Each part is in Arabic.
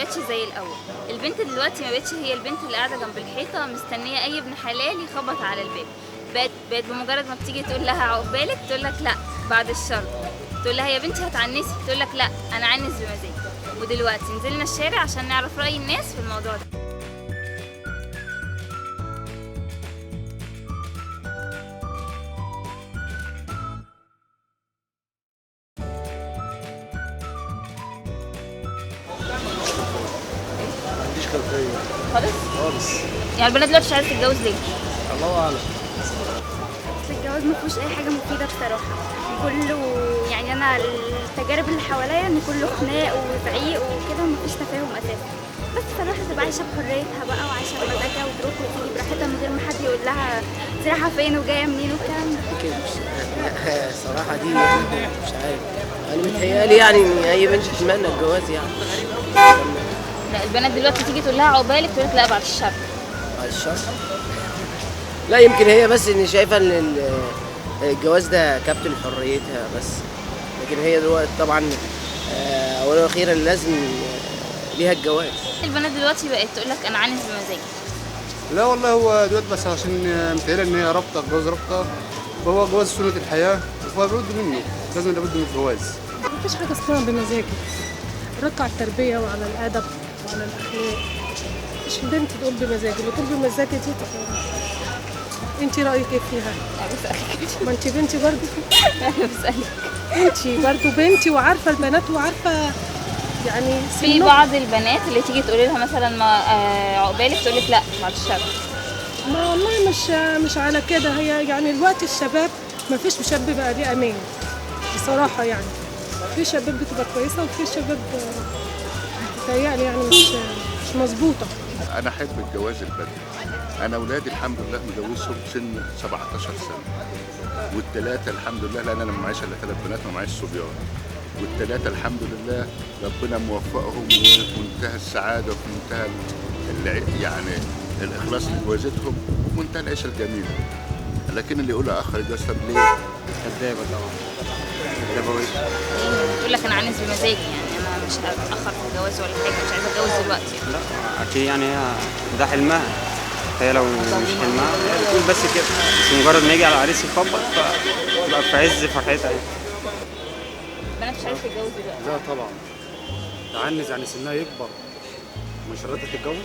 بقتش زي الاول. البنت دلوقتي ما بقتش هي البنت اللي قاعده جنب الحيطه مستنيه اي ابن حلال يخبط على الباب. بقت بمجرد ما بتيجي تقول لها عقبالك تقول لك لا بعد الشر. تقول لها يا بنتي هتعنسي تقول لك لا انا عنس بمزاجي. ودلوقتي نزلنا الشارع عشان نعرف راي الناس في الموضوع ده. ما عنديش خلفيه خالص؟ خالص. يعني البنات دلوقتي مش عايزه تتجوز ليه؟ الله اعلم. اصل الجواز ما فيهوش اي حاجه مفيده بصراحه، كله يعني انا التجارب اللي حواليا ان كله خناق وزعيق وكده ومفيش تفاهم اساسا. بس الواحد تبقى عايشه بحريتها بقى وعايشه بمزاجها وتروح وتيجي براحتها من غير ما حد يقول لها انت رايحه فين وجايه منين والكلام ده. كده الصراحة دي مش عارف، أنا متهيألي يعني إن أي بنت تتمنى الجواز يعني. لا البنات دلوقتي تيجي تقول لها عقبالك تقول لك لا بعد الشر. بعد الشر؟ لا يمكن هي بس إن شايفة إن الجواز ده كابتن حريتها بس، لكن هي دلوقتي طبعا أولا وأخيرا لازم ليها الجواز. البنات دلوقتي بقت تقول لك انا عنس بمزاجي. لا والله هو دلوقتي بس عشان متهيألي ان هي رابطه الجواز رابطه، فهو جواز سنه الحياه فهو لابد منه، لازم لابد من الجواز. مفيش حاجة اسمها بمزاجي، رك على التربية وعلى الأدب وعلى الأخلاق. مش البنت تقول بمزاجي، اللي تقول بمزاجي دي انت رأيك ايه فيها؟ بسألك. ما انت بنتي برضه. انا بسألك. انت برضه بنتي وعارفة البنات وعارفة يعني في بعض البنات اللي تيجي تقولي لها مثلا ما عقبالك تقول لك لا بعد الشر. ما والله مش على كده، هي يعني الوقت الشباب ما فيش شاب بقى ليه أمان بصراحة يعني. في شباب بتبقى كويسة وفي شباب بتهيألي يعني مش مظبوطة. أنا أحب الجواز البدري. أنا أولادي الحمد لله مجوزهم سن 17 سنة، والثلاثة الحمد لله لأن أنا ما معيش إلا 3 بنات وما معيش صبيان، والثلاثة الحمد لله ربنا موفقهم وفي منتهى السعادة وفي منتهى يعني الإخلاص لجوازتهم وفي منتهى العيشة الجميلة. لكن اللي يقول آخر الجواز طب ليه؟ كدابه طبعا، كدابه وش. تقول لك انا عنس بمزاجي يعني انا مش هتأخر في الجواز ولا حاجه مش عايزه اتجوز دلوقتي. لا اكيد يعني ده حلمها، هي لو مش حلمها هي بتقول بس كده، بس مجرد ما يجي على العريس يخبط فتبقى في عز فرحتها يعني. البنات مش عايزه تتجوز دلوقتي. لا طبعا، تعنز يعني سنها يكبر مش راضيه تتجوز.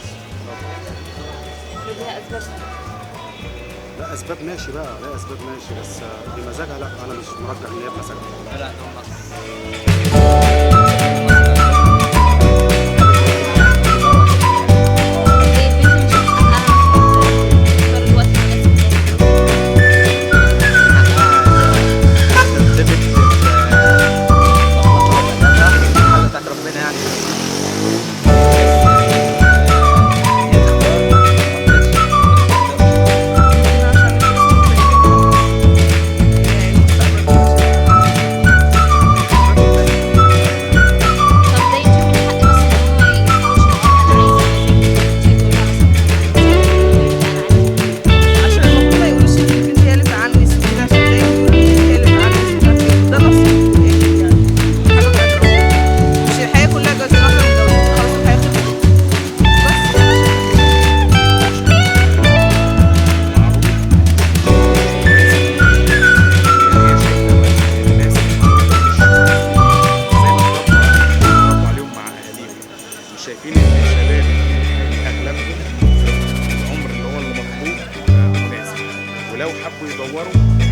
ليها اسباب. لا اسباب ماشي بقى، لا اسباب ماشي بس بمزاجها لا، انا مش مرجح ان هي بمزاجها. لا شايفين ان الشباب اغلبهم في العمر اللي هو المطلوب مناسب، ولو حبوا يدوروا